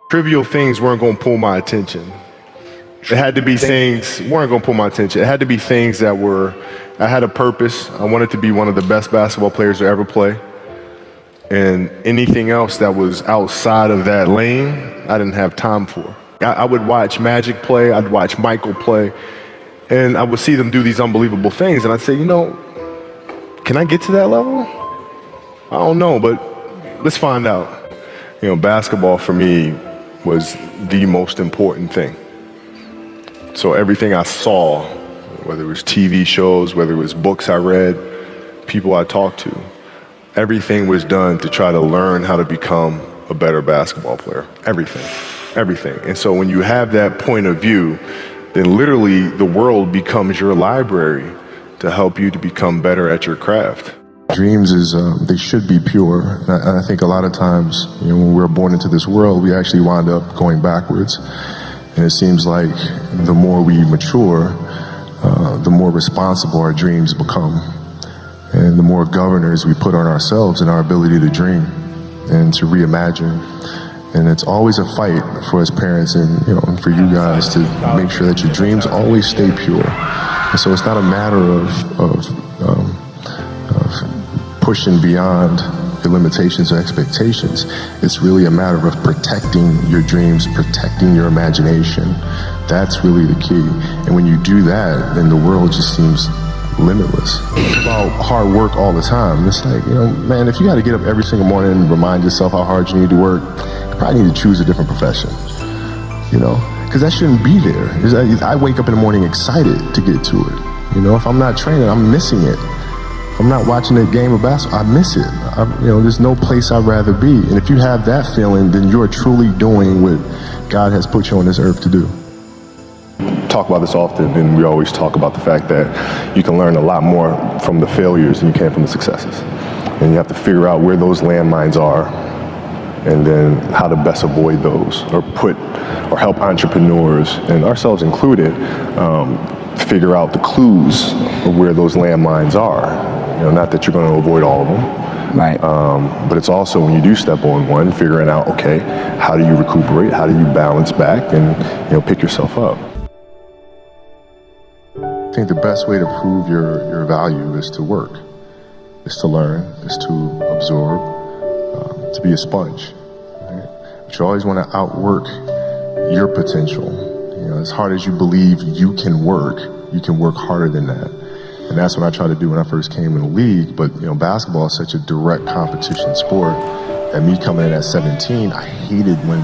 Trivial things weren't going to pull my attention. It had to be things weren't going to pull my attention. It had to be things that I had a purpose. I wanted to be one of the best basketball players to ever play. And anything else that was outside of that lane, I didn't have time for. I would watch Magic play, I'd watch Michael play, and I would see them do these unbelievable things. And I'd say, can I get to that level? I don't know, but let's find out. Basketball for me was the most important thing. So everything I saw, whether it was TV shows, whether it was books I read, people I talked to, everything was done to try to learn how to become a better basketball player. Everything. And so when you have that point of view, then literally the world becomes your library to help you to become better at your craft. Dreams they should be pure. And I think a lot of times, when we're born into this world, we actually wind up going backwards. And it seems like the more we mature, the more responsible our dreams become. And the more governors we put on ourselves and our ability to dream and to reimagine. And it's always a fight for us parents and for you guys to make sure that your dreams always stay pure. And so it's not a matter of pushing beyond your limitations or expectations. It's really a matter of protecting your dreams, protecting your imagination. That's really the key. And when you do that, then the world just seems limitless. It's about hard work all the time. It's like, man, if you got to get up every single morning and remind yourself how hard you need to work, you probably need to choose a different profession, because that shouldn't be there. I wake up in the morning excited to get to it. If I'm not training, I'm missing it. If I'm not watching a game of basketball, I miss it. There's no place I'd rather be. And if you have that feeling, then you're truly doing what God has put you on this earth to do. Talk about this often, and we always talk about the fact that you can learn a lot more from the failures than you can from the successes. And you have to figure out where those landmines are and then how to best avoid those or help entrepreneurs, and ourselves included, figure out the clues of where those landmines are. Not that you're going to avoid all of them. Right. But it's also when you do step on one, figuring out, okay, how do you recuperate? How do you balance back and pick yourself up? I think the best way to prove your value is to work, is to learn, is to absorb, to be a sponge. Right? But you always want to outwork your potential. As hard as you believe you can work harder than that. And that's what I tried to do when I first came in the league. But basketball is such a direct competition sport. And me coming in at 17, I hated when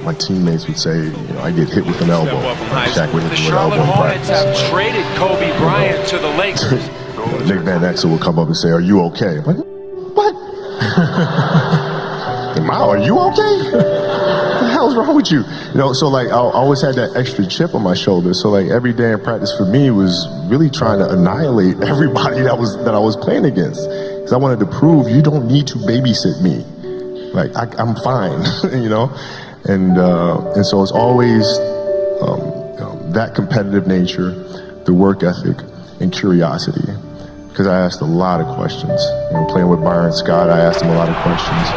my teammates would say, I get hit with an elbow. Shaq would hit me with an elbow in practice. Have traded Kobe Bryant to the Lakers. Nick Van Exel would come up and say, "Are you okay?" I'm like, what? Mao, are you okay? What the hell is wrong with you? So I always had that extra chip on my shoulder. So every day in practice for me was really trying to annihilate everybody that I was playing against. Because I wanted to prove you don't need to babysit me. I'm fine, And so it's always that competitive nature, the work ethic, and curiosity. Because I asked a lot of questions. Playing with Byron Scott, I asked him a lot of questions.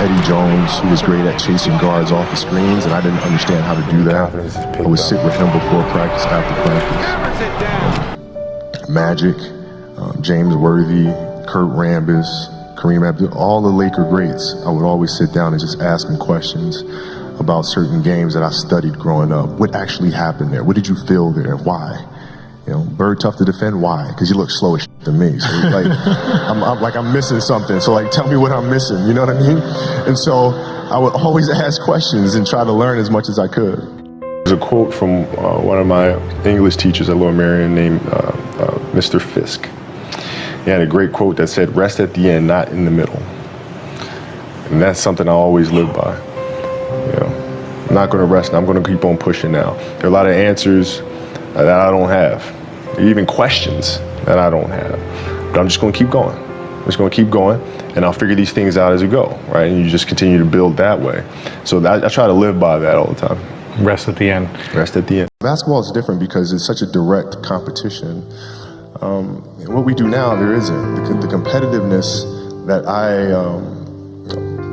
Eddie Jones, who was great at chasing guards off the screens, and I didn't understand how to do that. I would sit with him before practice, after practice. Magic, James Worthy, Kurt Rambis, Kareem Abdul, all the Laker greats. I would always sit down and just ask them questions about certain games that I studied growing up. What actually happened there? What did you feel there? Why? Bird tough to defend. Why? Because you look slow as shit to me. So I'm missing something. So tell me what I'm missing. You know what I mean? And so I would always ask questions and try to learn as much as I could. There's a quote from one of my English teachers at Lower Merion named Mr. Fisk. He had a great quote that said, "Rest at the end, not in the middle." And that's something I always live by. I'm not going to rest. I'm going to keep on pushing now. There are a lot of answers that I don't have, even questions that I don't have. But I'm just going to keep going. I'm just going to keep going, and I'll figure these things out as we go, right? And you just continue to build that way. So I try to live by that all the time. Rest at the end. Rest at the end. Basketball is different because it's such a direct competition. What we do now, there isn't. The competitiveness that I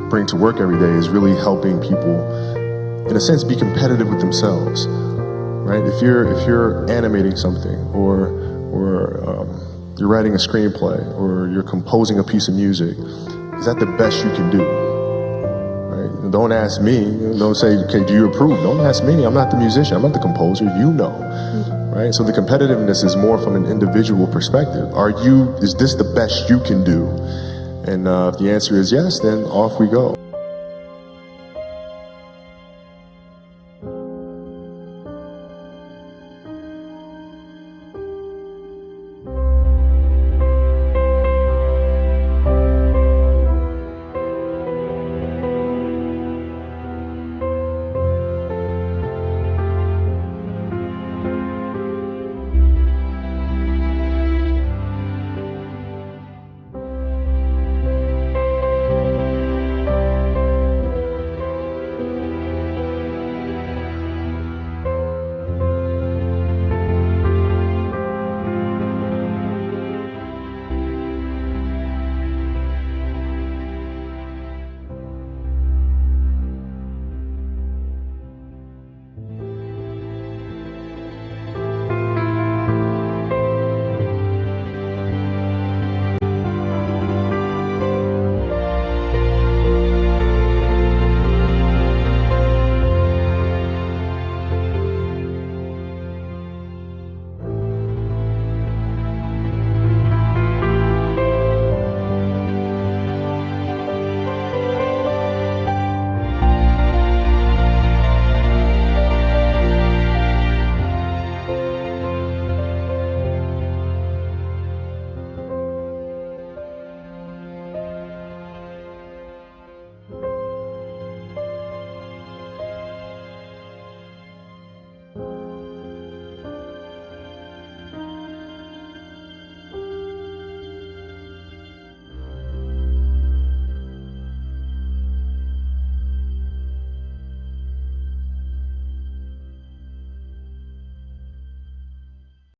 bring to work every day is really helping people in a sense, be competitive with themselves, right? If you're animating something, or you're writing a screenplay, or you're composing a piece of music, is that the best you can do? Right? Don't ask me. Don't say, okay, do you approve? Don't ask me. I'm not the musician. I'm not the composer. You know, right? So the competitiveness is more from an individual perspective. Is this the best you can do? And if the answer is yes, then off we go.